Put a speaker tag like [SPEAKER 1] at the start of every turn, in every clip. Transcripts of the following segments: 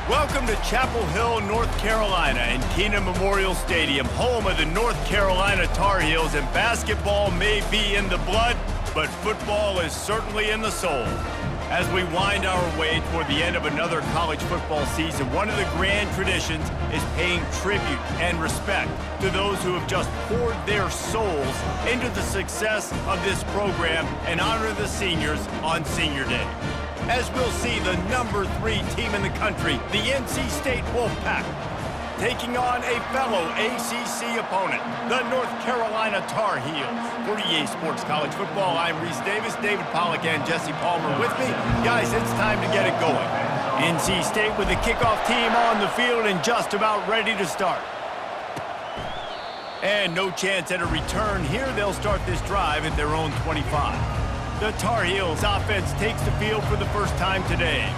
[SPEAKER 1] Welcome to Chapel Hill, North Carolina, and Kenan Memorial Stadium, home of the North Carolina Tar Heels, and basketball may be in the blood, but football is certainly in the soul. As we wind our way toward the end of another college football season, one of the grand traditions is paying tribute and respect to those who have just poured their souls into the success of this program and honor the seniors on Senior Day. As we'll see the number 3 team in the country, the NC State Wolfpack, taking on a fellow ACC opponent, the North Carolina Tar Heels. For EA Sports College Football, I'm Reese Davis, David Pollack, and Jesse Palmer with me. Guys, it's time to get it going. NC State with the kickoff team on the field and just about ready to start. And no chance at a return here. They'll start this drive at their own 25. The Tar Heels offense takes the field for the first time today.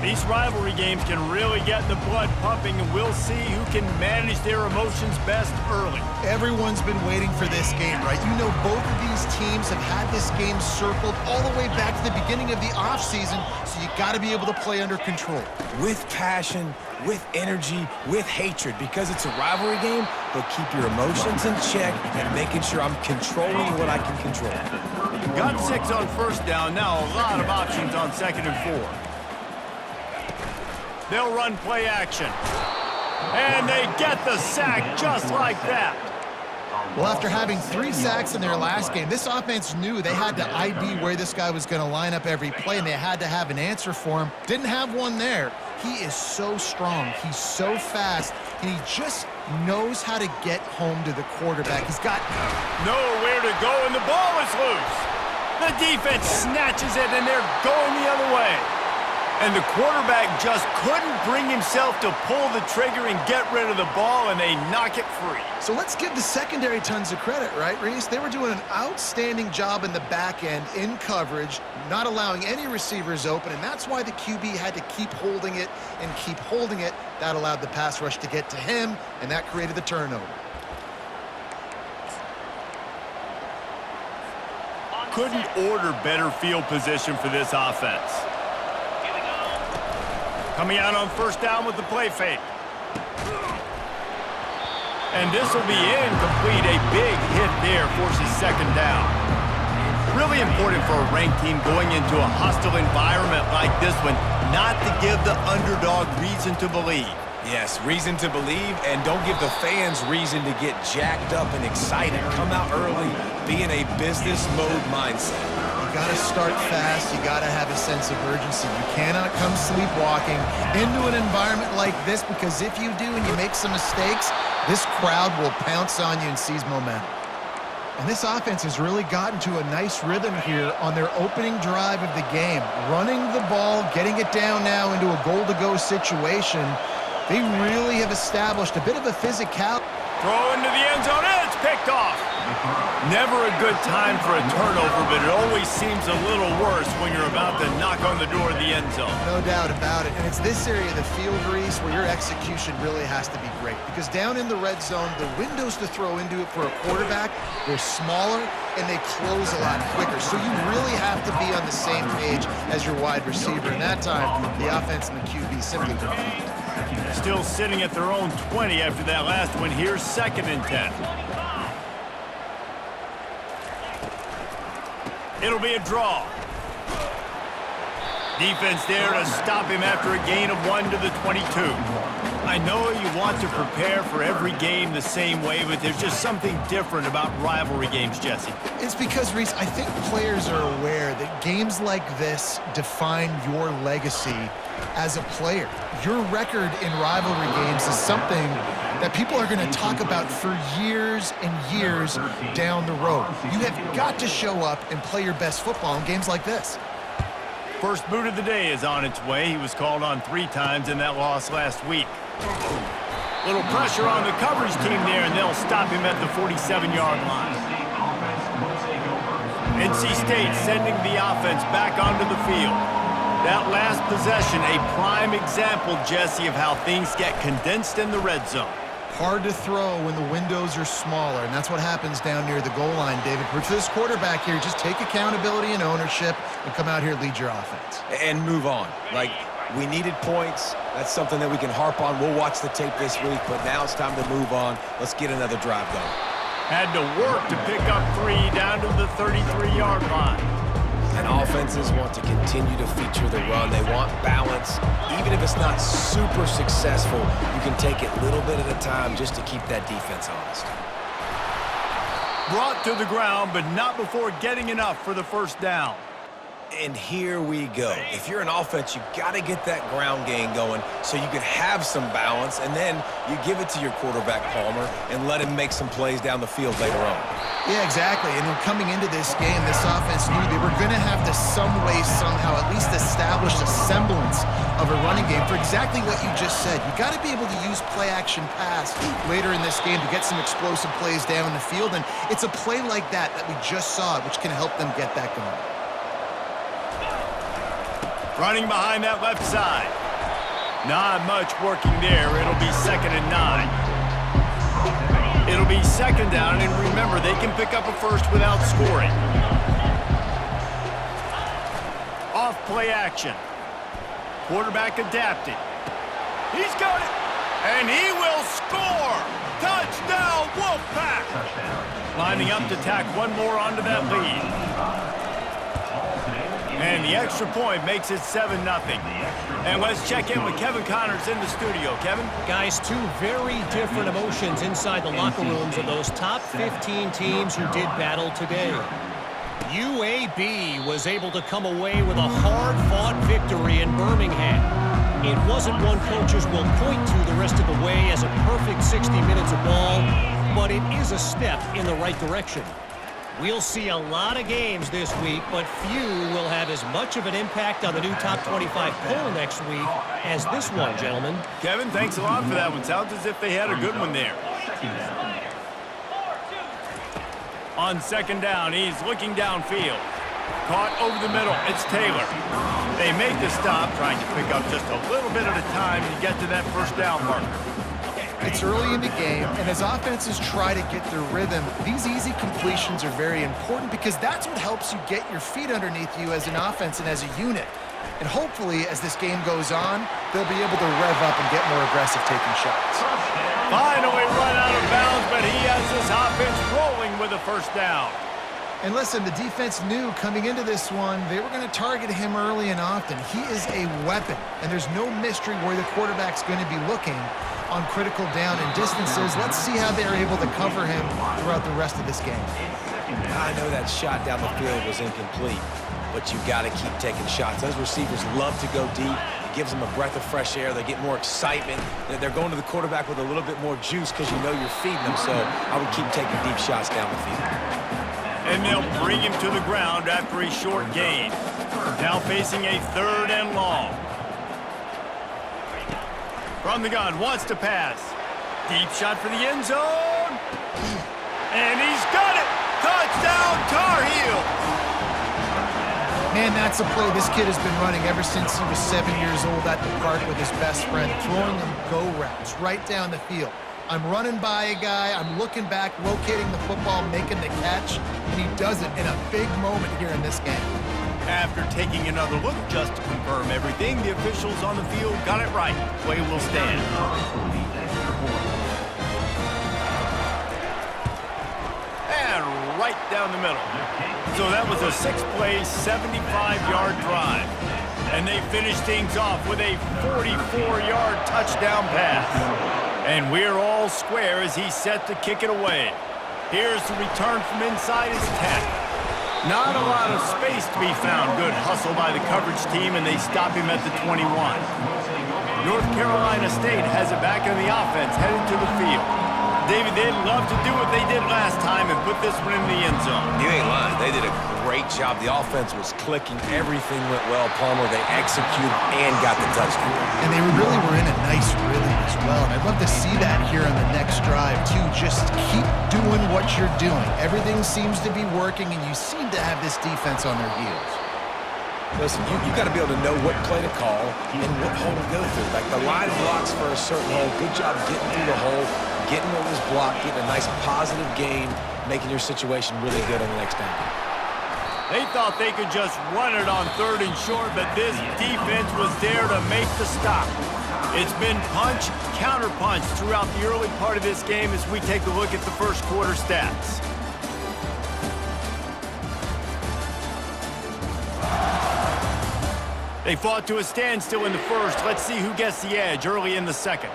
[SPEAKER 1] These rivalry games can really get the blood pumping, and we'll see who can manage their emotions best early.
[SPEAKER 2] Everyone's been waiting for this game, right? You know, both of these teams have had this game circled all the way back to the beginning of the offseason, so you got to be able to play under control.
[SPEAKER 3] With passion, with energy, with hatred, because it's a rivalry game, but keep your emotions in check and making sure I'm controlling what I can control.
[SPEAKER 1] Got 6 on first down, now a lot of options on 2nd and 4. They'll run play action. And they get the sack just like that.
[SPEAKER 2] Well, after having 3 sacks in their last game, this offense knew they had to ID where this guy was going to line up every play, and they had to have an answer for him. Didn't have one there. He is so strong. He's so fast, and he just knows how to get home to the quarterback. He's got
[SPEAKER 1] nowhere to go, and the ball is loose. The defense snatches it, and they're going the other way. And the quarterback just couldn't bring himself to pull the trigger and get rid of the ball, and they knock it free.
[SPEAKER 2] So let's give the secondary tons of credit, right, Reese? They were doing an outstanding job in the back end, in coverage, not allowing any receivers open, and that's why the QB had to keep holding it and keep holding it. That allowed the pass rush to get to him, and that created the turnover.
[SPEAKER 1] Couldn't order better field position for this offense. Coming out on first down with the play fake. And this will be incomplete. A big hit there forces 2nd down. Really important for a ranked team going into a hostile environment like this one not to give the underdog reason to believe.
[SPEAKER 3] Yes, reason to believe, and don't give the fans reason to get jacked up and excited. Come out early, be in a business mode mindset.
[SPEAKER 2] You got to start fast. You got to have a sense of urgency. You cannot come sleepwalking into an environment like this, because if you do and you make some mistakes, this crowd will pounce on you and seize momentum. And this offense has really gotten to a nice rhythm here on their opening drive of the game. Running the ball, getting it down now into a goal-to-go situation. They really have established a bit of a physicality.
[SPEAKER 1] Throw into the end zone, and it's picked off. Never a good time for a turnover, but it always seems a little worse when you're about to knock on the door of the end zone.
[SPEAKER 2] No doubt about it. And it's this area of the field, Reese, where your execution really has to be great. Because down in the red zone, the windows to throw into it for a quarterback, they're smaller and they close a lot quicker. So you really have to be on the same page as your wide receiver. And that time, the offense and the QB simply don't.
[SPEAKER 1] Still sitting at their own 20 after that last one. Here's 2nd and 10. It'll be a draw. Defense there to stop him after a gain of 1 to the 22. I know you want to prepare for every game the same way, but there's just something different about rivalry games, Jesse.
[SPEAKER 2] It's because, Reese, I think players are aware that games like this define your legacy as a player. Your record in rivalry games is something that people are going to talk about for years and years down the road. You have got to show up and play your best football in games like this.
[SPEAKER 1] First boot of the day is on its way. He was called on 3 times in that loss last week. Little pressure on the coverage team there, and they'll stop him at the 47-yard line. NC State sending the offense back onto the field. That last possession, a prime example, Jesse, of how things get condensed in the red zone.
[SPEAKER 2] Hard to throw when the windows are smaller, and that's what happens down near the goal line, David. For this quarterback here, just take accountability and ownership and come out here and lead your offense.
[SPEAKER 3] And move on. Like, We needed points. That's something that we can harp on. We'll watch the tape this week, but now it's time to move on. Let's get another drive going.
[SPEAKER 1] Had to work to pick up 3 down to the 33-yard line.
[SPEAKER 3] And offenses want to continue to feature the run. They want balance. Even if it's not super successful, you can take it little bit at a time just to keep that defense honest.
[SPEAKER 1] Brought to the ground, but not before getting enough for the first down.
[SPEAKER 3] And here we go. If you're an offense, you got to get that ground game going so you can have some balance, and then you give it to your quarterback, Palmer, and let him make some plays down the field later on.
[SPEAKER 2] Yeah, exactly. And then coming into this game, this offense knew they were going to have to some way, somehow, at least establish a semblance of a running game for exactly what you just said. You got to be able to use play-action pass later in this game to get some explosive plays down the field, and it's a play like that we just saw, which can help them get that going.
[SPEAKER 1] Running behind that left side. Not much working there. It'll be 2nd and 9. It'll be 2nd down, and remember, they can pick up a first without scoring. Off play action. Quarterback adapted. He's got it, and he will score. Touchdown, Wolfpack. Lining up to tack one more onto that lead. And the extra point makes it 7-0. And let's check in with Kevin Connors in the studio. Kevin?
[SPEAKER 4] Guys, 2 very different emotions inside the locker rooms of those top 15 teams who did battle today. UAB was able to come away with a hard-fought victory in Birmingham. It wasn't one coaches will point to the rest of the way as a perfect 60 minutes of ball, but it is a step in the right direction. We'll see a lot of games this week, but few will have as much of an impact on the new top 25 poll next week as this one, gentlemen.
[SPEAKER 1] Kevin, thanks a lot for that one. Sounds as if they had a good one there. On 2nd down, he's looking downfield. Caught over the middle. It's Taylor. They make the stop, trying to pick up just a little bit at a time to get to that first down marker.
[SPEAKER 2] It's early in the game, and as offenses try to get their rhythm, these easy completions are very important because that's what helps you get your feet underneath you as an offense and as a unit. And hopefully, as this game goes on, they'll be able to rev up and get more aggressive taking shots.
[SPEAKER 1] Finally run out of bounds, but he has his offense rolling with a first down.
[SPEAKER 2] And listen, the defense knew coming into this one, they were going to target him early and often. He is a weapon, and there's no mystery where the quarterback's going to be looking on critical down and distances. Let's see how they're able to cover him throughout the rest of this game.
[SPEAKER 3] I know that shot down the field was incomplete, but you got to keep taking shots. Those receivers love to go deep. It gives them a breath of fresh air. They get more excitement. They're going to the quarterback with a little bit more juice because you know you're feeding them, so I would keep taking deep shots down the field.
[SPEAKER 1] And they'll bring him to the ground after a short gain. Now facing a 3rd and long. From the gun, wants to pass. Deep shot for the end zone. And he's got it. Touchdown, Tar Heels.
[SPEAKER 2] Man, that's a play this kid has been running ever since he was 7 years old at the park with his best friend, throwing them go routes right down the field. I'm running by a guy, I'm looking back, rotating the football, making the catch, and he does it in a big moment here in this game.
[SPEAKER 1] After taking another look just to confirm everything, the officials on the field got it right. Play will stand. And right down the middle. So that was a 6-play, 75-yard drive. And they finished things off with a 44-yard touchdown pass. And we're all square as he's set to kick it away. Here's the return from inside his 10. Not a lot of space to be found. Good hustle by the coverage team, and they stop him at the 21. North Carolina State has it back in the offense, headed to the field. David, they'd love to do what they did last time and put this one in the end zone.
[SPEAKER 3] You ain't lying. They did a great job. The offense was clicking. Everything went well, Palmer. They executed and got the touchdown.
[SPEAKER 2] And they really were in a nice rhythm as well. And I'd love to see that here on the next drive, too. Just keep doing what you're doing. Everything seems to be working, and you seem to have this defense on their heels.
[SPEAKER 3] Listen, you got to be able to know what play to call and what hole to go through. Like the line blocks for a certain hole. Good job getting through the hole, getting what was blocked, getting a nice positive gain, making your situation really good on the next down.
[SPEAKER 1] They thought they could just run it on 3rd and short, but this defense was there to make the stop. It's been punch, counter-punch throughout the early part of this game as we take a look at the first quarter stats. They fought to a standstill in the first. Let's see who gets the edge early in the second.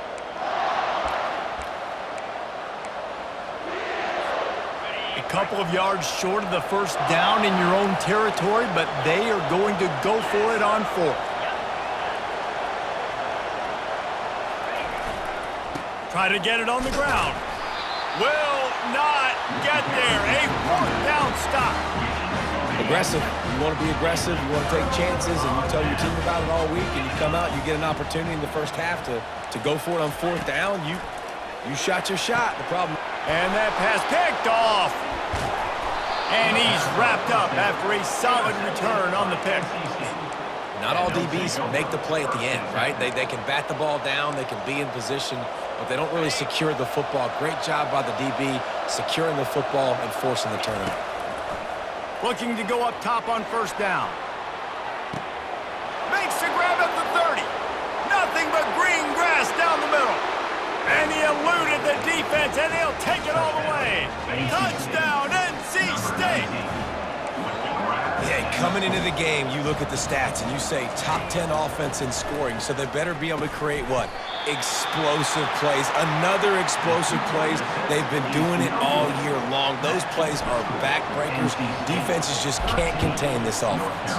[SPEAKER 1] A couple of yards short of the first down in your own territory, but they are going to go for it on 4th. Try to get it on the ground. Will not get there. A 4th down stop.
[SPEAKER 3] Aggressive. You want to be aggressive. You want to take chances, and you tell your team about it all week, and you come out and you get an opportunity in the first half to go for it on 4th down. You shot your shot. The problem.
[SPEAKER 1] And that pass picked off. And he's wrapped up after a solid return on the pick.
[SPEAKER 3] Not all DBs make the play at the end, right? They can bat the ball down, they can be in position, but they don't really secure the football. Great job by the DB securing the football and forcing the turnover.
[SPEAKER 1] Looking to go up top on 1st down. Makes the grab at the 30. Nothing but green grass down the middle. And he eluded the defense, and he'll take it all the way. Touchdown, NC State!
[SPEAKER 3] Yeah, coming into the game, you look at the stats, and you say top 10 offense in scoring, so they better be able to create what? Explosive plays. Another explosive plays. They've been doing it all year long. Those plays are backbreakers. Defenses just can't contain this offense.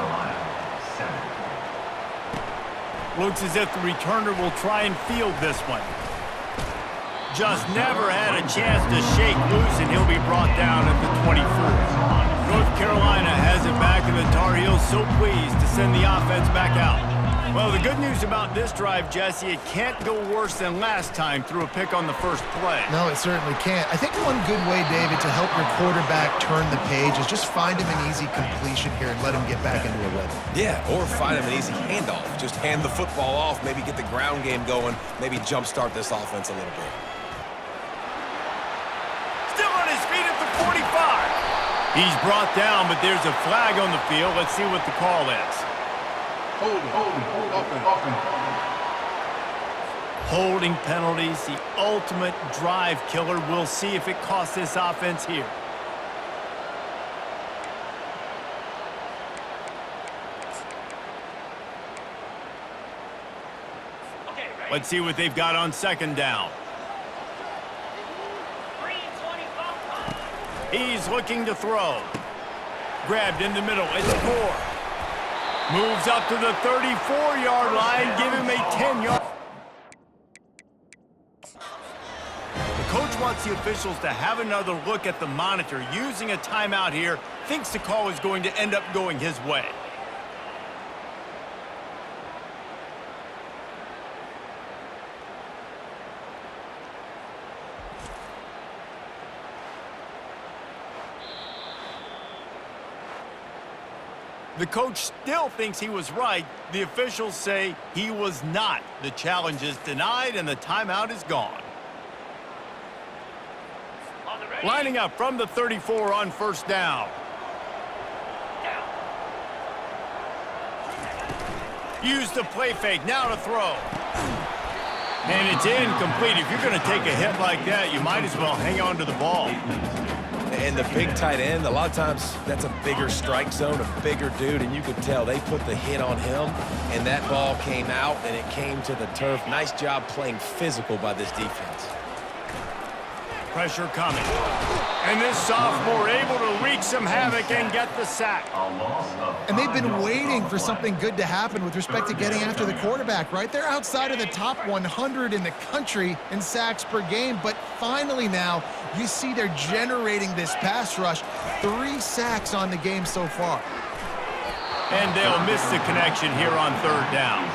[SPEAKER 1] Looks as if the returner will try and field this one. Just never had a chance to shake loose, and he'll be brought down at the 24. North Carolina has it back, and the Tar Heels so pleased to send the offense back out. Well, the good news about this drive, Jesse, it can't go worse than last time through a pick on the first play.
[SPEAKER 2] No, it certainly can't. I think one good way, David, to help your quarterback turn the page is just find him an easy completion here and let him get back into a rhythm.
[SPEAKER 3] Yeah, or find him an easy handoff. Just hand the football off, maybe get the ground game going, maybe jumpstart this offense a little bit.
[SPEAKER 1] Still on his feet at the 45. He's brought down, but there's a flag on the field. Let's see what the call is. Holding penalties, the ultimate drive killer. We'll see if it costs this offense here. Let's see what they've got on 2nd down. He's looking to throw. Grabbed in the middle. It's Gore. Moves up to the 34-yard line. Give him a 10-yard. The coach wants the officials to have another look at the monitor. Using a timeout here. Thinks the call is going to end up going his way. The coach still thinks he was right. The officials say he was not. The challenge is denied, and the timeout is gone. Lining up from the 34 on 1st down. Use the play fake, now to throw. And it's incomplete. If you're going to take a hit like that, you might as well hang on to the ball.
[SPEAKER 3] And the big tight end, a lot of times that's a bigger strike zone, a bigger dude, and you could tell they put the hit on him, and that ball came out, and it came to the turf. Nice job playing physical by this defense.
[SPEAKER 1] Pressure coming. And this sophomore able to wreak some havoc and get the sack.
[SPEAKER 2] And they've been waiting for something good to happen with respect to getting after the quarterback, right? They're outside of the top 100 in the country in sacks per game, but finally now you see they're generating this pass rush. 3 sacks on the game so far.
[SPEAKER 1] And they'll miss the connection here on 3rd down.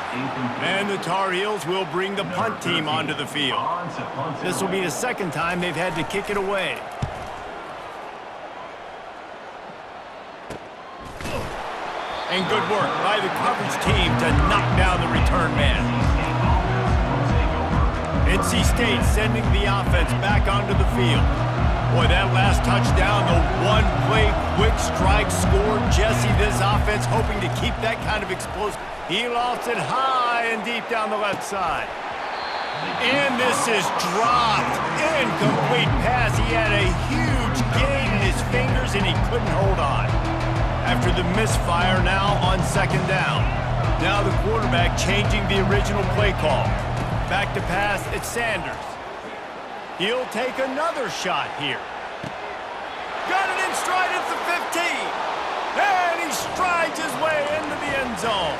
[SPEAKER 1] And the Tar Heels will bring the punt team onto the field. This will be the 2nd time they've had to kick it away. And good work by the coverage team to knock down the return man. NC State sending the offense back onto the field. Boy, that last touchdown, the One play, quick strike, score. Jesse, this offense hoping to keep that kind of explosive. He lofts it high and deep down the left side. And this is dropped. Incomplete pass. He had a huge gain in his fingers, and he couldn't hold on. After the misfire, now on second down. Now the quarterback changing the original play call. Back to pass, it's Sanders. He'll take another shot here. Got it in stride at the 15. And he strides his way into the end zone.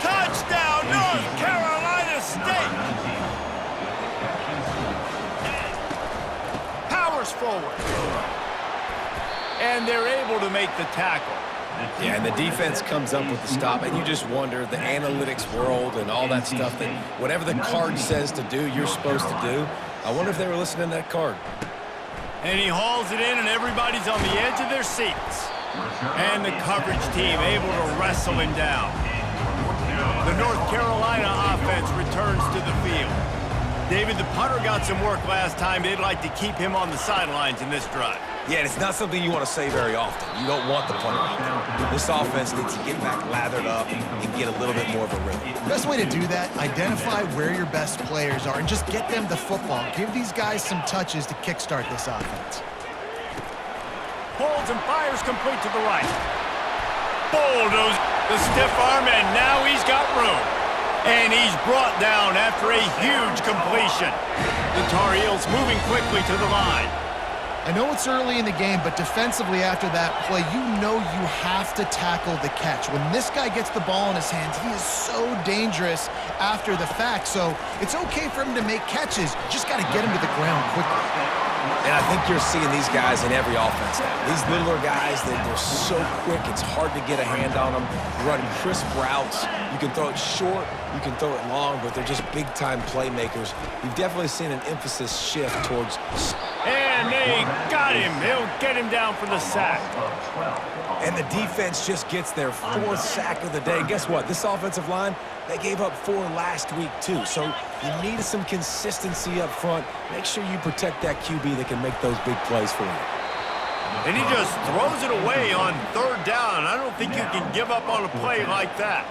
[SPEAKER 1] Touchdown, North Carolina State. Powers forward. And they're able to make the tackle.
[SPEAKER 3] Yeah, and the defense comes up with the stop, and you just wonder, the analytics world and all that stuff, that whatever the card says to do, you're supposed to do. I wonder if they were listening to that card.
[SPEAKER 1] And he hauls it in, and everybody's on the edge of their seats. And the coverage team able to wrestle him down. The North Carolina offense returns to the field. David, the punter got some work last time. They'd like to keep him on the sidelines in this drive.
[SPEAKER 3] Yeah, and it's not something you want to say very often. You don't want the punter out there. This offense needs to get back lathered up and get a little bit more of a rhythm.
[SPEAKER 2] Best way to do that, identify where your best players are and just get them the football. Give these guys some touches to kickstart this offense.
[SPEAKER 1] Pulls and fires complete to the right. Bulldoze the stiff arm, and now he's got room. And he's brought down after a huge completion. The Tar Heels moving quickly to the line.
[SPEAKER 2] I know it's early in the game, but defensively after that play, you know you have to tackle the catch. When this guy gets the ball in his hands, he is so dangerous after the fact. So it's okay for him to make catches. You just got to get him to the ground quickly.
[SPEAKER 3] And I think you're seeing these guys in every offense now. These littler guys, they're so quick, it's hard to get a hand on them. Run crisp routes. You can throw it short, you can throw it long, but they're just big-time playmakers. You've definitely seen an emphasis shift towards...
[SPEAKER 1] And they got him. They'll get him down for the sack.
[SPEAKER 3] And the defense just gets their fourth sack of the day. Guess what? This offensive line, they gave up 4 last week, too. So you need some consistency up front. Make sure you protect that QB that can make those big plays for you.
[SPEAKER 1] And he just throws it away on third down. I don't think you can give up on a play like that.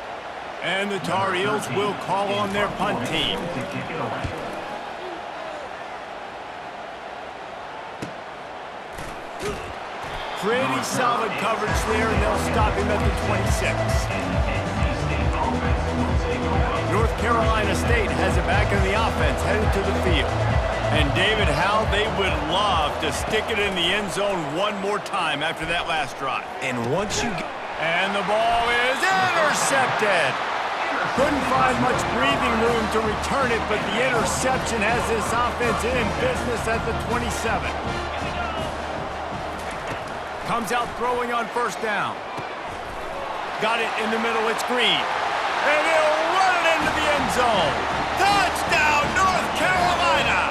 [SPEAKER 1] And the Tar Heels will call on their punt team. Pretty solid coverage there, and they'll stop him at the 26. North Carolina State has it back in the offense, headed to the field. And David, how they would love to stick it in the end zone one more time after that last drive.
[SPEAKER 3] And once you get...
[SPEAKER 1] And the ball is intercepted. Couldn't find much breathing room to return it, but the interception has this offense in business at the 27. Comes out throwing on first down. Got it in the middle, it's Green. And he'll run it into the end zone. Touchdown, North Carolina!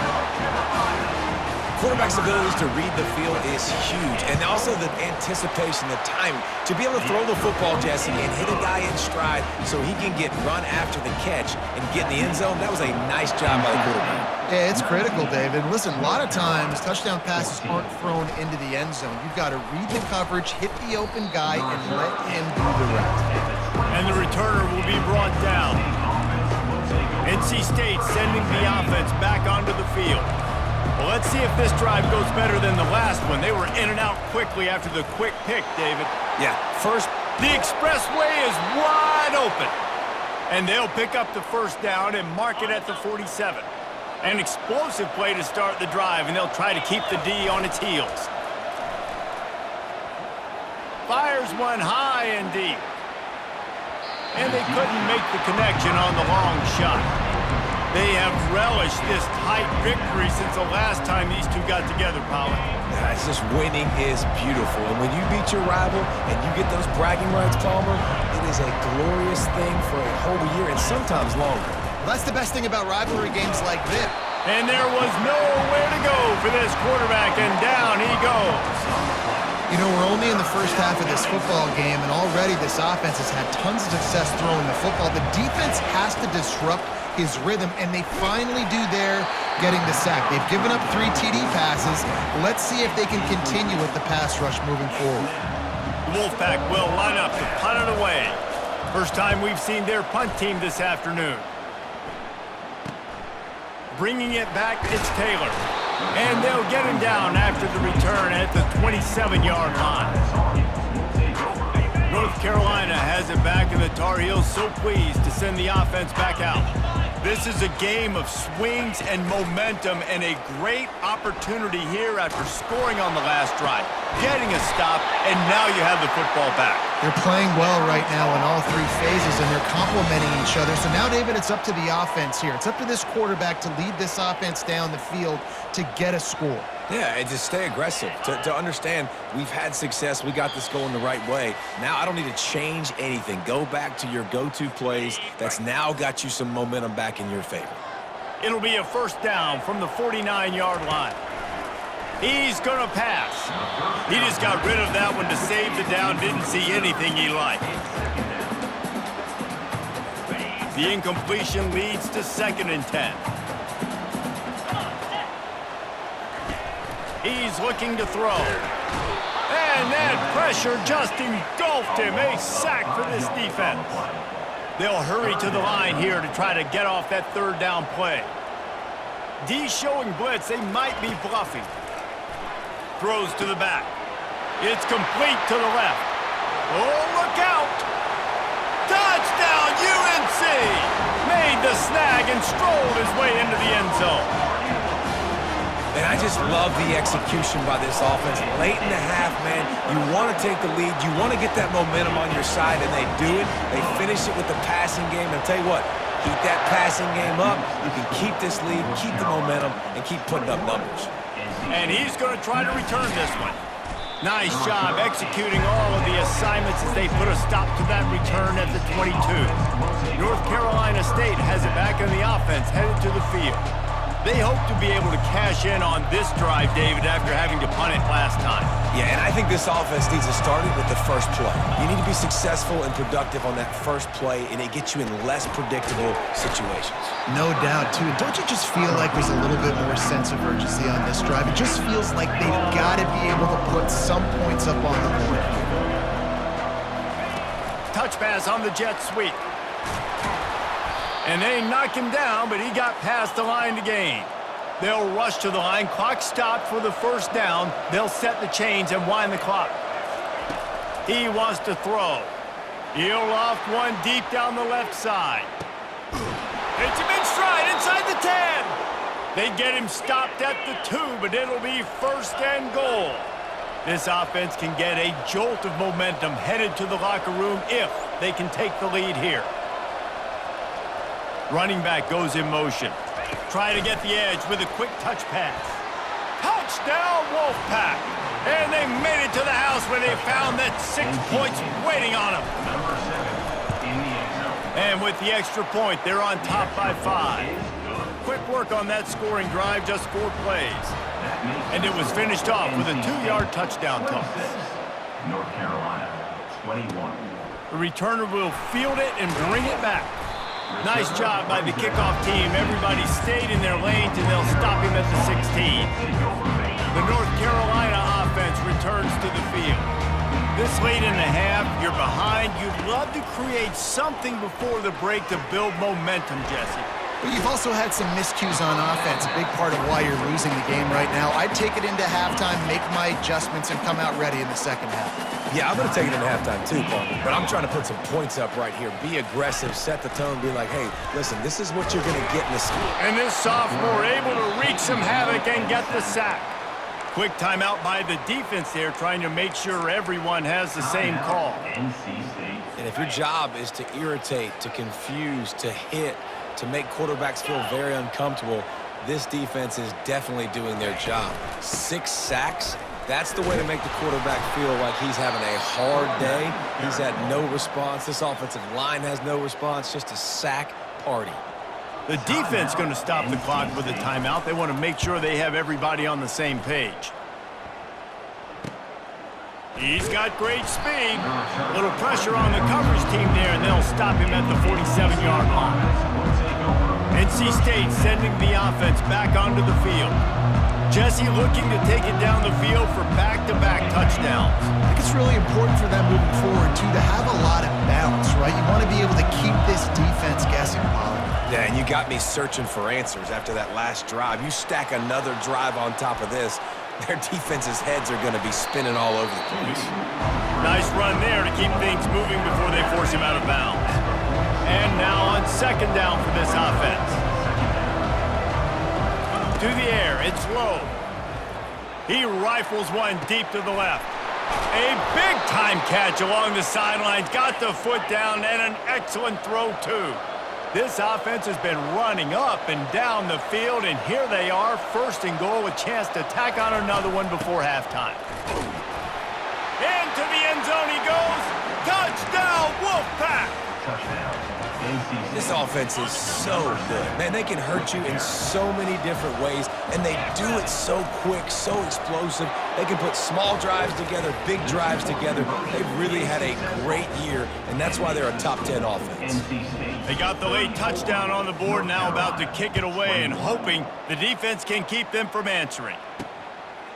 [SPEAKER 3] Quarterback's abilities to read the field is huge. And also the anticipation, the timing. To be able to throw the football, Jesse, and hit a guy in stride so he can get run after the catch and get in the end zone, that was a nice job by the quarterback.
[SPEAKER 2] Yeah, it's critical, David. Listen, a lot of times touchdown passes aren't thrown into the end zone. You've got to read the coverage, hit the open guy, and let him do the rest.
[SPEAKER 1] And the returner will be brought down. NC State sending the offense back onto the field. Well, let's see if this drive goes better than the last one. They were in and out quickly after the quick pick, David.
[SPEAKER 3] Yeah, first...
[SPEAKER 1] The expressway is wide open. And they'll pick up the first down and mark it at the 47. An explosive play to start the drive, and they'll try to keep the D on its heels. Fires one high and deep. And they couldn't make the connection on the long shot. They have relished this tight victory since the last time these two got together, Pollard.
[SPEAKER 3] It's just winning is beautiful. And when you beat your rival and you get those bragging rights, Palmer, it is a glorious thing for a whole year and sometimes longer.
[SPEAKER 2] Well, that's the best thing about rivalry games like this.
[SPEAKER 1] And there was nowhere to go for this quarterback, and down he goes.
[SPEAKER 2] You know, we're only in the first half of this football game, and already this offense has had tons of success throwing the football. The defense has to disrupt his rhythm, and they finally do there, getting the sack. They've given up 3 TD passes. Let's see if they can continue with the pass rush moving forward.
[SPEAKER 1] The Wolfpack will line up to punt it away. First time we've seen their punt team this afternoon. Bringing it back, it's Taylor. And they'll get him down after the return at the 27-yard line. North Carolina has it back, and the Tar Heels so pleased to send the offense back out. This is a game of swings and momentum, and a great opportunity here after scoring on the last drive, getting a stop, and now you have the football back.
[SPEAKER 2] They're playing well right now in all 3 phases, and they're complementing each other. So now, David, it's up to the offense here. It's up to this quarterback to lead this offense down the field to get a score.
[SPEAKER 3] Yeah, and to stay aggressive, to understand we've had success, we got this going the right way. Now I don't need to change anything. Go back to your go-to plays. That's now got you some momentum back in your favor.
[SPEAKER 1] It'll be a first down from the 49-yard line. He's going to pass. He just got rid of that one to save the down, didn't see anything he liked. The incompletion leads to 2nd and 10. He's looking to throw. And that pressure just engulfed him. A sack for this defense. They'll hurry to the line here to try to get off that 3rd down play. D showing blitz. They might be bluffing. Throws to the back. It's complete to the left. Oh, look out! Touchdown, UNC! Made the snag and strolled his way into the end zone.
[SPEAKER 3] And I just love the execution by this offense. Late in the half, man, you want to take the lead. You want to get that momentum on your side, and they do it. They finish it with the passing game. And I'll tell you what, keep that passing game up. You can keep this lead, keep the momentum, and keep putting up numbers.
[SPEAKER 1] And he's going to try to return this one. Nice job executing all of the assignments as they put a stop to that return at the 22. North Carolina State has it back in the offense, headed to the field. They hope to be able to cash in on this drive, David, after having to punt it last time.
[SPEAKER 3] Yeah, and I think this offense needs to start it with the first play. You need to be successful and productive on that first play, and it gets you in less predictable situations.
[SPEAKER 2] No doubt, too. Don't you just feel like there's a little bit more sense of urgency on this drive? It just feels like they've got to be able to put some points up on the board here.
[SPEAKER 1] Touch pass on the jet sweep. And they knock him down, but he got past the line to gain. They'll rush to the line. Clock stopped for the first down. They'll set the chains and wind the clock. He wants to throw. He'll loft one deep down the left side. Hits him in stride inside the 10. They get him stopped at the 2, but it'll be 1st and goal. This offense can get a jolt of momentum headed to the locker room if they can take the lead here. Running back goes in motion. Try to get the edge with a quick touch pass. Touchdown, Wolfpack! And they made it to the house where they found that 6 points waiting on them. And with the extra point, they're on top by 5. Quick work on that scoring drive, just 4 plays. And it was finished off with a 2-yard touchdown toss.
[SPEAKER 5] North Carolina, 21.
[SPEAKER 1] The returner will field it and bring it back. Nice job by the kickoff team. Everybody stayed in their lanes, and they'll stop him at the 16. The North Carolina offense returns to the field. This late in the half, you're behind. You'd love to create something before the break to build momentum, Jesse.
[SPEAKER 2] But you've also had some miscues on offense, a big part of why you're losing the game right now. I'd take it into halftime, make my adjustments, and come out ready in the second half.
[SPEAKER 3] Yeah, I'm going to take it into halftime too, Paul. But I'm trying to put some points up right here. Be aggressive, set the tone, be like, hey, listen, this is what you're going to get in this game.
[SPEAKER 1] And this sophomore able to wreak some havoc and get the sack. Quick timeout by the defense there, trying to make sure everyone has the same call.
[SPEAKER 3] And if your job is to irritate, to confuse, to hit, to make quarterbacks feel very uncomfortable, this defense is definitely doing their job. 6 sacks, that's the way to make the quarterback feel like he's having a hard day. He's had no response. This offensive line has no response, just a sack party.
[SPEAKER 1] The defense going to stop the clock with a timeout. They want to make sure they have everybody on the same page. He's got great speed. A little pressure on the coverage team there, and they'll stop him at the 47-yard line. NC State sending the offense back onto the field. Jesse looking to take it down the field for back-to-back touchdowns.
[SPEAKER 2] I think it's really important for them moving forward, too, to have a lot of balance, right? You want to be able to keep this defense guessing, Pollard.
[SPEAKER 3] Yeah, and you got me searching for answers after that last drive. You stack another drive on top of this, their defense's heads are going to be spinning all over the place.
[SPEAKER 1] Nice run there to keep things moving before they force him out of bounds. And now on second down for this offense. To the air, it's low. He rifles one deep to the left. A big-time catch along the sidelines. Got the foot down and an excellent throw, too. This offense has been running up and down the field, and here they are, first and goal, a chance to tack on another one before halftime. Into the end zone he goes. Touchdown, Wolfpack!
[SPEAKER 5] Touchdown. NC
[SPEAKER 3] This
[SPEAKER 5] State.
[SPEAKER 3] offense is so good. Man, they can hurt you in so many different ways, and they do it so quick, so explosive. They can put small drives together, big drives together. They've really had a great year, and that's why they're a top 10 offense.
[SPEAKER 5] NC State.
[SPEAKER 1] They got the late touchdown on the board, now about to kick it away and hoping the defense can keep them from answering.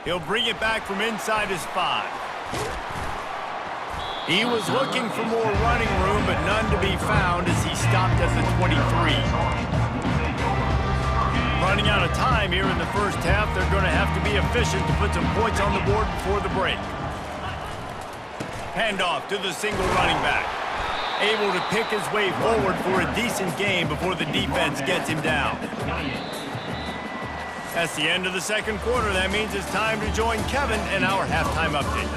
[SPEAKER 1] He'll bring it back from inside his 5. He was looking for more running room, but none to be found as he stopped at the 23. Running out of time here in the first half, they're going to have to be efficient to put some points on the board before the break. Handoff to the single running back. Able to pick his way forward for a decent gain before the defense gets him down. That's the end of the second quarter. That means it's time to join Kevin in our halftime update.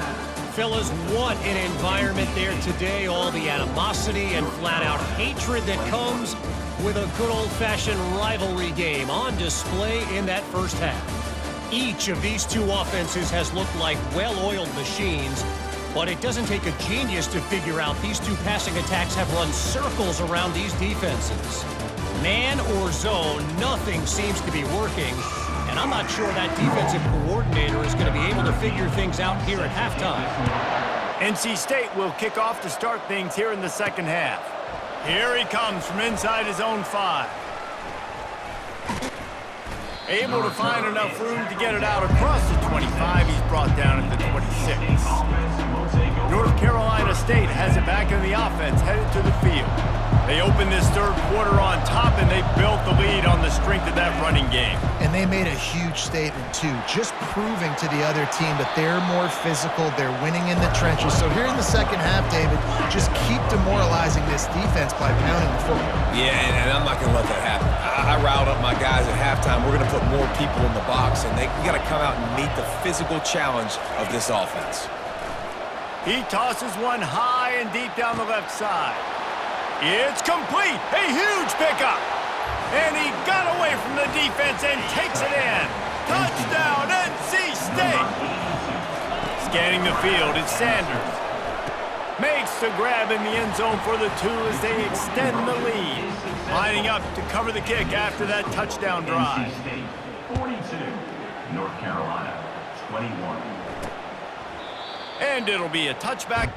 [SPEAKER 4] Fellas, what an environment there today. All the animosity and flat-out hatred that comes with a good old-fashioned rivalry game on display in that first half. Each of these two offenses has looked like well-oiled machines, but it doesn't take a genius to figure out these two passing attacks have run circles around these defenses. Man or zone, nothing seems to be working. And I'm not sure that defensive coordinator is going to be able to figure things out here at halftime.
[SPEAKER 1] NC State will kick off to start things here in the second half. Here he comes from inside his own 5. Able to find enough room to get it out across the 25. He's brought down at the 26. North Carolina State has it back in the offense, headed to the field. They open this third quarter on top, and they built the lead on the strength of that running game.
[SPEAKER 2] And they made a huge statement, too, just proving to the other team that they're more physical, they're winning in the trenches. So here in the second half, David, just keep demoralizing this defense by pounding the football.
[SPEAKER 3] Yeah, and I'm not going to let that happen. I riled up my guys at halftime. We're going to put more people in the box, and we got to come out and meet the physical challenge of this offense.
[SPEAKER 1] He tosses one high and deep down the left side. It's complete. A huge pickup. And he got away from the defense and takes it in. Touchdown, NC State. Scanning the field, it's Sanders. Makes the grab in the end zone for the 2 as they extend the lead. Lining up to cover the kick after that touchdown drive.
[SPEAKER 5] NC State 42. North Carolina 21.
[SPEAKER 1] And it'll be a touchback.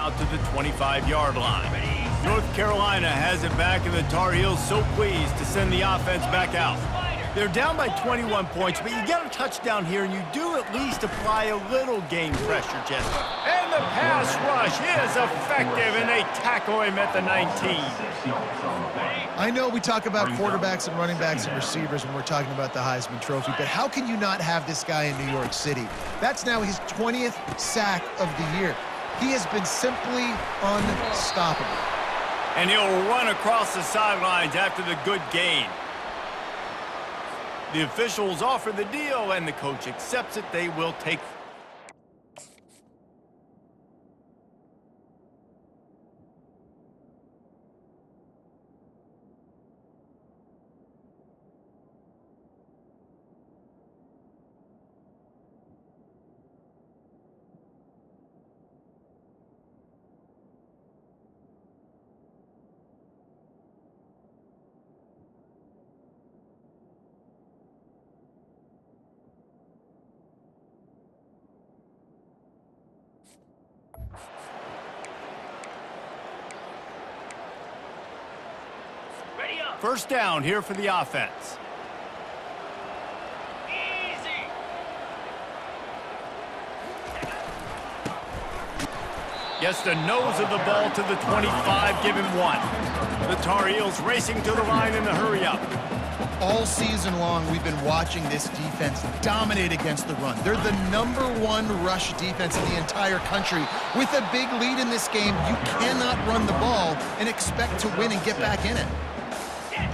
[SPEAKER 1] out to the 25-yard line. North Carolina has it back, and the Tar Heels so pleased to send the offense back out. They're down by 21 points, but you get a touchdown here, and you do at least apply a little game pressure, Jesse. And the pass rush is effective, and they tackle him at the 19.
[SPEAKER 2] I know we talk about quarterbacks and running backs and receivers when we're talking about the Heisman Trophy, but how can you not have this guy in New York City? That's now his 20th sack of the year. He has been simply unstoppable.
[SPEAKER 1] And he'll run across the sidelines after the good gain. The officials offer the deal, and the coach accepts it. They will take. First down here for the offense. Easy. Gets the nose of the ball to the 25, give him 1. The Tar Heels racing to the line in the hurry up.
[SPEAKER 2] All season long, we've been watching this defense dominate against the run. They're the #1 rush defense in the entire country. With a big lead in this game, you cannot run the ball and expect to win and get back in it.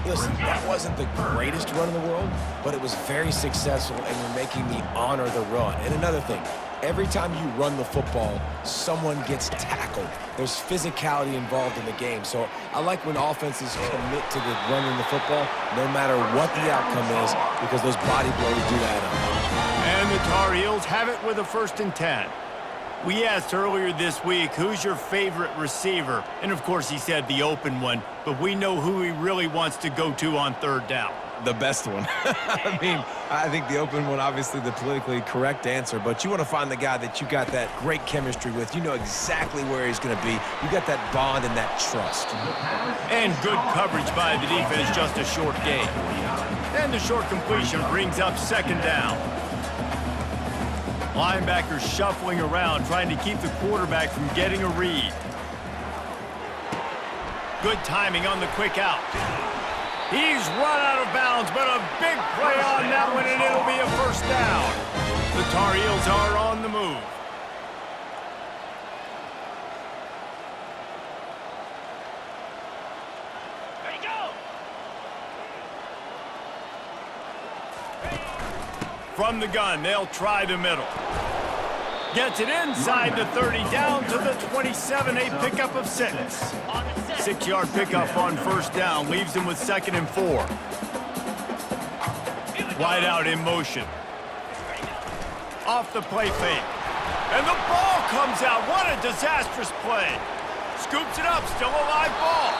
[SPEAKER 3] Listen, that wasn't the greatest run in the world, but it was very successful, and you're making me honor the run. And another thing, every time you run the football, someone gets tackled. There's physicality involved in the game. So I like when offenses commit to the running the football, no matter what the outcome is, because those body blows do that up.
[SPEAKER 1] And the Tar Heels have it with a 1st and 10. We asked earlier this week, who's your favorite receiver? And of course he said the open one, but we know who he really wants to go to on 3rd down.
[SPEAKER 3] The best one. I mean, I think the open one, obviously the politically correct answer, but you want to find the guy that you got that great chemistry with. You know exactly where he's going to be. You got that bond and that trust.
[SPEAKER 1] And good coverage by the defense, just a short gain. And the short completion brings up 2nd down. Linebackers shuffling around, trying to keep the quarterback from getting a read. Good timing on the quick out. He's run out of bounds, but a big play on that one, and it'll be a 1st down. The Tar Heels are on the move. From the gun, they'll try the middle. Gets it inside the 30, down to the 27, a pickup of 6. 6-yard pickup on 1st down, leaves him with 2nd and 4. Wide out in motion. Off the play fake. And the ball comes out. What a disastrous play. Scoops it up, still a live ball.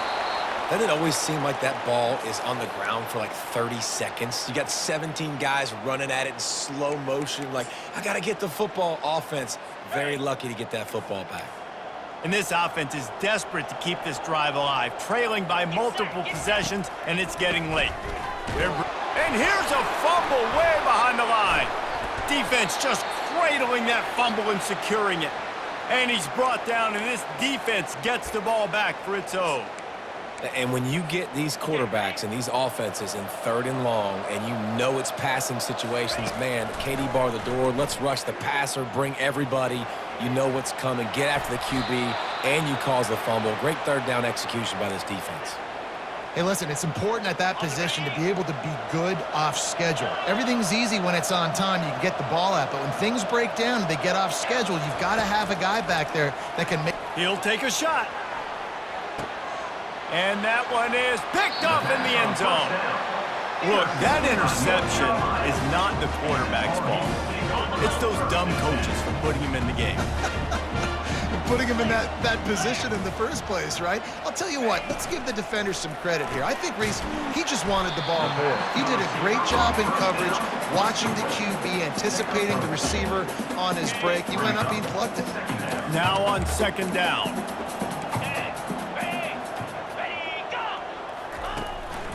[SPEAKER 3] Doesn't it always seem like that ball is on the ground for like 30 seconds? You got 17 guys running at it in slow motion. Like, I got to get the football. Offense, very lucky to get that football back.
[SPEAKER 1] And this offense is desperate to keep this drive alive, trailing by multiple possessions, and it's getting late. And here's a fumble way behind the line. Defense just cradling that fumble and securing it. And he's brought down, and this defense gets the ball back for its own.
[SPEAKER 3] And when you get these quarterbacks and these offenses in 3rd and long, and you know it's passing situations, man, KD bar the door, let's rush the passer, bring everybody. You know what's coming. Get after the QB, and you cause the fumble. Great 3rd down execution by this defense.
[SPEAKER 2] Hey, listen, it's important at that position to be able to be good off schedule. Everything's easy when it's on time. You can get the ball out, but when things break down and they get off schedule, you've got to have a guy back there that can make...
[SPEAKER 1] He'll take a shot. And that one is picked off in the end zone. Look, that interception is not the quarterback's fault. It's those dumb coaches for putting him in the game.
[SPEAKER 2] putting him in that position in the first place, right? I'll tell you what, let's give the defender some credit here. I think Reese, he just wanted the ball more. He did a great job in coverage, watching the QB, anticipating the receiver on his break. He went up, he plugged it.
[SPEAKER 1] Now on second down.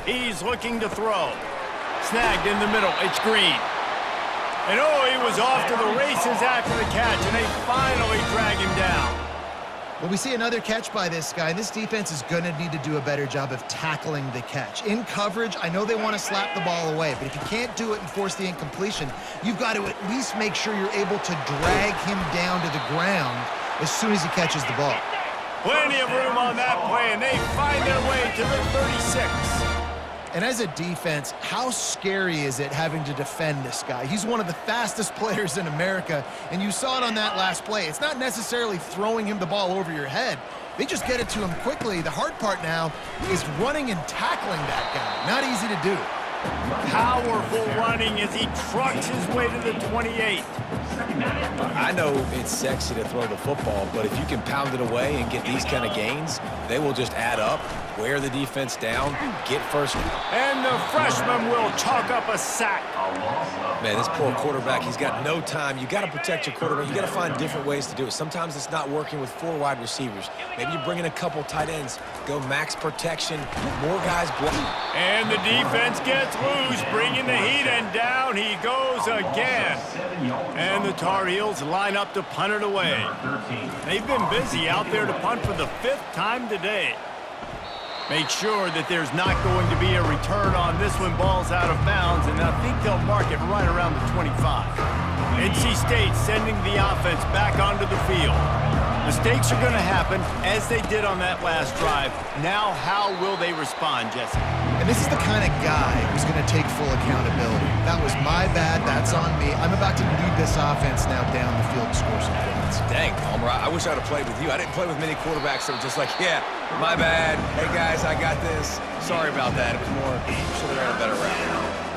[SPEAKER 1] He's looking to throw. Snagged in the middle. It's Green. And oh, he was off to the races after the catch, and they finally drag him down.
[SPEAKER 2] Well, we see another catch by this guy. This defense is going to need to do a better job of tackling the catch. In coverage, I know they want to slap the ball away, but if you can't do it and force the incompletion, you've got to at least make sure you're able to drag him down to the ground as soon as he catches the ball.
[SPEAKER 1] Plenty of room on that play, and they find their way to the 36.
[SPEAKER 2] And as a defense, how scary is it having to defend this guy? He's one of the fastest players in America, and you saw it on that last play. It's not necessarily throwing him the ball over your head. They just get it to him quickly. The hard part now is running and tackling that guy. Not easy to do.
[SPEAKER 1] Powerful running as he trucks his way to the 28.
[SPEAKER 3] I know it's sexy to throw the football, but if you can pound it away and get these kind of gains, they will just add up, wear the defense down, get first.
[SPEAKER 1] And the freshman will chalk up a sack.
[SPEAKER 3] Man, this poor quarterback, he's got no time. You got to protect your quarterback. You got to find different ways to do it. Sometimes it's not working with 4 wide receivers. Maybe you bring in a couple tight ends, go max protection, more guys block.
[SPEAKER 1] And the defense gets loose, bringing the heat, and down he goes again. And the Tar Heels line up to punt it away. They've been busy out there to punt for the 5th time today. Make sure that there's not going to be a return on this when ball's out of bounds, and I think they'll mark it right around the 25. NC State sending the offense back onto the field. Mistakes are going to happen, as they did on that last drive. Now, how will they respond, Jesse?
[SPEAKER 2] And this is the kind of guy who's going to take full accountability. That was my bad. That's on me. I'm about to lead this offense now down the field to score some points.
[SPEAKER 3] Dang, Palmer, I wish I would have played with you. I didn't play with many quarterbacks that were just like, yeah, my bad. Hey, guys, I got this. Sorry about that. It was more, should have ran a better route.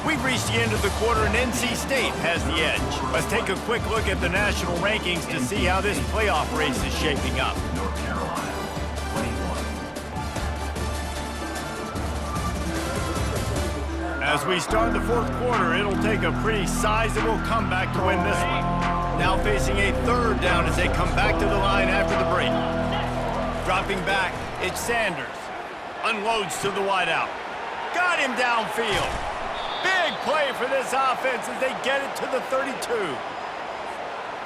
[SPEAKER 1] We've reached the end of the quarter, and NC State has the edge. Let's take a quick look at the national rankings to see how this playoff race is shaping up.
[SPEAKER 5] North Carolina, 21.
[SPEAKER 1] As we start the 4th quarter, it'll take a pretty sizable comeback to win this one. Now facing a 3rd down as they come back to the line after the break. Dropping back, it's Sanders. Unloads to the wideout. Got him downfield. Big play for this offense as they get it to the 32.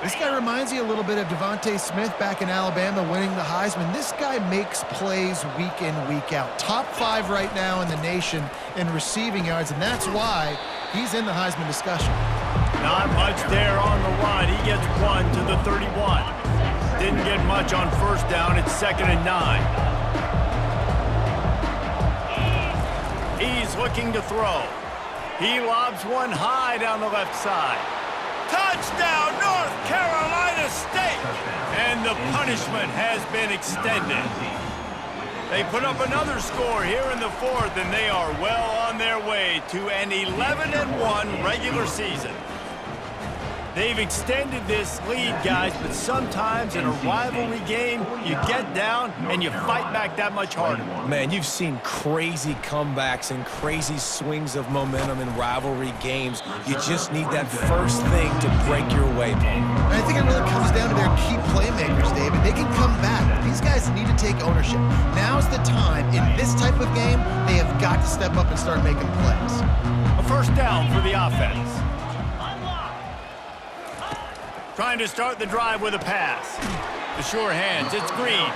[SPEAKER 2] This guy reminds you a little bit of Devontae Smith back in Alabama winning the Heisman. This guy makes plays week in, week out. Top 5 right now in the nation in receiving yards, and that's why he's in the Heisman discussion.
[SPEAKER 1] Not much there on the run. He gets 1 to the 31. Didn't get much on 1st down. It's 2nd and 9. He's looking to throw. He lobs one high down the left side. Touchdown, North Carolina State! And the punishment has been extended. They put up another score here in the 4th, and they are well on their way to an 11-1 regular season. They've extended this lead, guys, but sometimes in a rivalry game, you get down and you fight back that much harder.
[SPEAKER 3] Man, you've seen crazy comebacks and crazy swings of momentum in rivalry games. You just need that first thing to break your way, Paul.
[SPEAKER 2] I think it really comes down to their key playmakers, David. They can come back, but these guys need to take ownership. Now's the time. In this type of game, they have got to step up and start making plays.
[SPEAKER 1] A 1st down for the offense. Trying to start the drive with a pass. The sure hands, it's Green.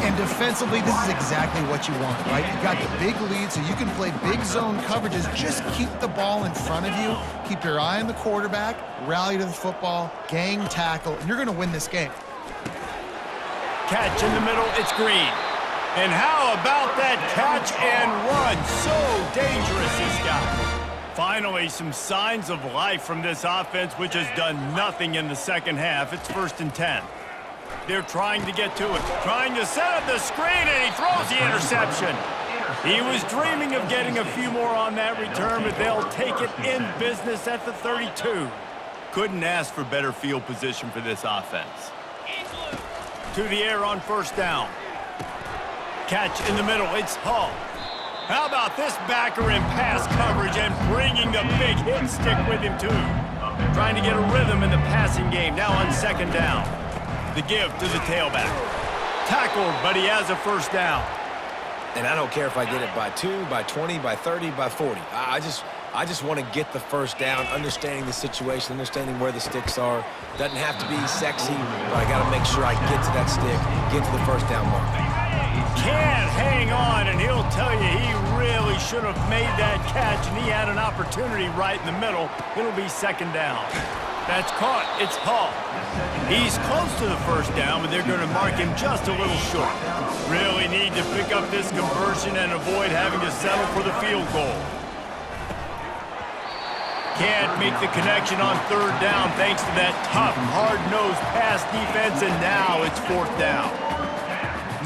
[SPEAKER 2] And defensively, this is exactly what you want, right? You've got the big lead, so you can play big zone coverages. Just keep the ball in front of you. Keep your eye on the quarterback, rally to the football, gang tackle, and you're going to win this game.
[SPEAKER 1] Catch in the middle, it's Green. And how about that catch and run? So dangerous, this guy. Finally, some signs of life from this offense, which has done nothing in the 2nd half. It's 1st and 10. They're trying to get to it, trying to set up the screen, and he throws the interception. He was dreaming of getting a few more on that return, but they'll take it in business at the 32. Couldn't ask for better field position for this offense. To the air on first down. Catch in the middle. It's Hall. How about this backer in pass coverage and bringing the big hit stick with him, too. Trying to get a rhythm in the passing game. Now on second down. The give to the tailback. Tackled, but he has a first down.
[SPEAKER 3] And I don't care if I get it by 2, by 20, by 30, by 40. I just want to get the first down, understanding the situation, understanding where the sticks are. Doesn't have to be sexy, but I got to make sure I get to that stick, get to the first down mark.
[SPEAKER 1] Can't hang on, and he'll tell you he really should have made that catch, and he had an opportunity right in the middle. It'll be second down. That's caught. It's Hall. He's close to the first down, but they're going to mark him just a little short. Really need to pick up this conversion and avoid having to settle for the field goal. Can't make the connection on third down thanks to that tough, hard-nosed pass defense, and now it's fourth down.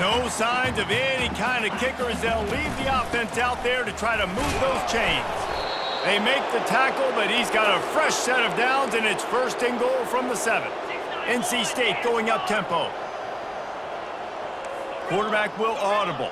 [SPEAKER 1] No signs of any kind of kicker as they'll leave the offense out there to try to move those chains. They make the tackle, but he's got a fresh set of downs, and it's first and goal from the 7. NC State going up tempo. Quarterback will audible.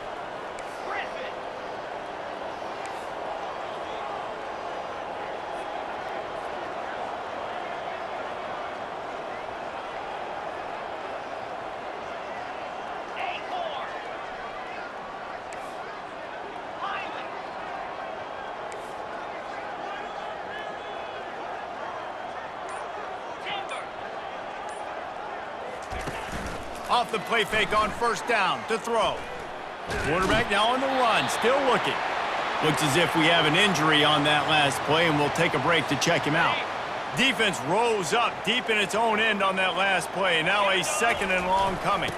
[SPEAKER 1] Off the play fake on first down to throw. Quarterback now on the run, still looking. Looks as if we have an injury on that last play, and we'll take a break to check him out. Defense rose up deep in its own end on that last play. Now a second and long coming.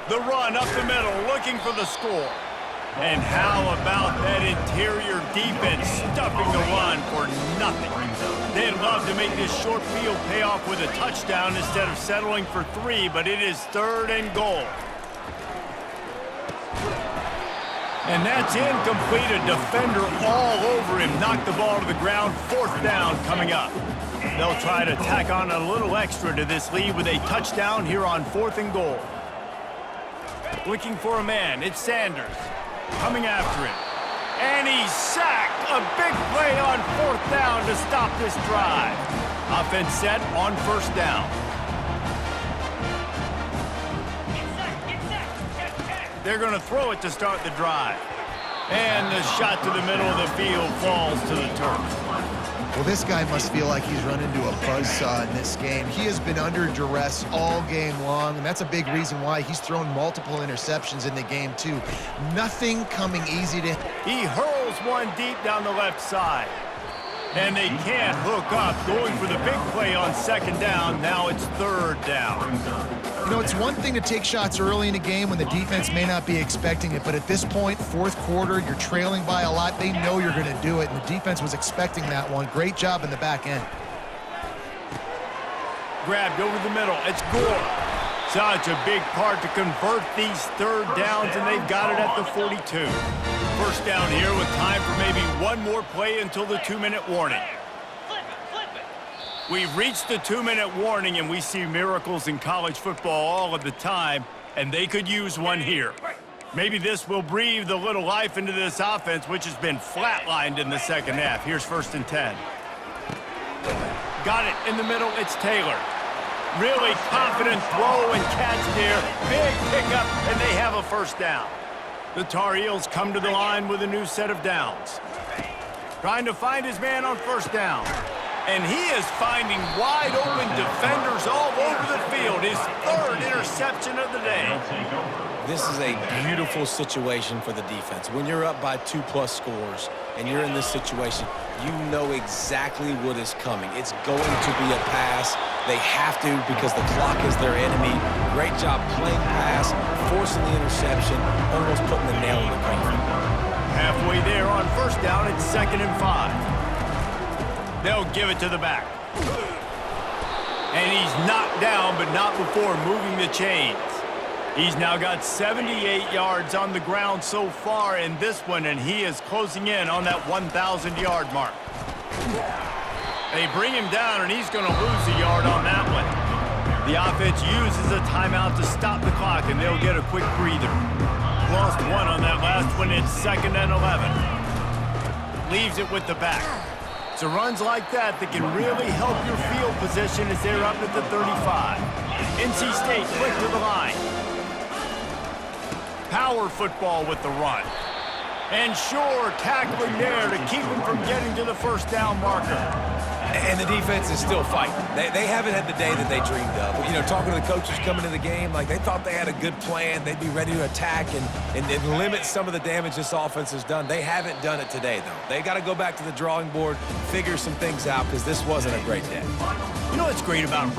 [SPEAKER 1] The run up the middle, looking for the score. And how about that interior defense stuffing the run for nothing? They'd love to make this short field pay off with a touchdown instead of settling for 3, but it is third and goal. And that's incomplete. A defender all over him. Knocked the ball to the ground. Fourth down coming up. They'll try to tack on a little extra to this lead with a touchdown here on fourth and goal. Looking for a man. It's Sanders. Coming after him. And he's sacked. A big play on fourth down to stop this drive. Offense set on first down. They're going to throw it to start the drive. And the shot to the middle of the field falls to the turf.
[SPEAKER 2] Well, this guy must feel like he's run into a buzzsaw in this game. He has been under duress all game long, and that's a big reason why he's thrown multiple interceptions in the game, too. Nothing coming easy to him.
[SPEAKER 1] He hurls one deep down the left side. And they can't hook up, going for the big play on second down. Now it's third down.
[SPEAKER 2] You know, it's one thing to take shots early in a game when the defense may not be expecting it, but at this point, fourth quarter, you're trailing by a lot. They know you're going to do it, and the defense was expecting that one. Great job in the back end.
[SPEAKER 1] Grabbed over the middle. It's Gore. Such a big part to convert these third downs, and they've got it at the 42. First down here with time for maybe one more play until the 2-minute warning. We've reached the 2-minute warning, and we see miracles in college football all of the time, and they could use one here. Maybe this will breathe a little life into this offense, which has been flatlined in the second half. Here's first and 10. Got it in the middle. It's Taylor. Really confident throw and catch there. Big pickup, and they have a first down. The Tar Heels come to the line with a new set of downs. Trying to find his man on first down. And he is finding wide-open defenders all over the field. His third interception of the day.
[SPEAKER 3] This is a beautiful situation for the defense. When you're up by 2+ scores and you're in this situation, you know exactly what is coming. It's going to be a pass. They have to because the clock is their enemy. Great job playing pass, forcing the interception, almost putting the nail in the coffin.
[SPEAKER 1] Halfway there on first down, it's 2nd and 5. They'll give it to the back. And he's knocked down, but not before moving the chains. He's now got 78 yards on the ground so far in this one, and he is closing in on that 1,000-yard mark. They bring him down, and he's going to lose a yard on that one. The offense uses a timeout to stop the clock, and they'll get a quick breather. Lost one on that last one. It's 2nd and 11. Leaves it with the back. So runs like that can really help your field position as they're up at the 35. NC State quick to the line. Power football with the run. And Shore tackling there to keep him from getting to the first down marker.
[SPEAKER 3] And the defense is still fighting. They haven't had the day that they dreamed of. You know, talking to the coaches coming into the game, like they thought they had a good plan. They'd be ready to attack and limit some of the damage this offense has done. They haven't done it today, though. They got to go back to the drawing board, figure some things out, because this wasn't a great day.
[SPEAKER 1] You know what's great about Riley?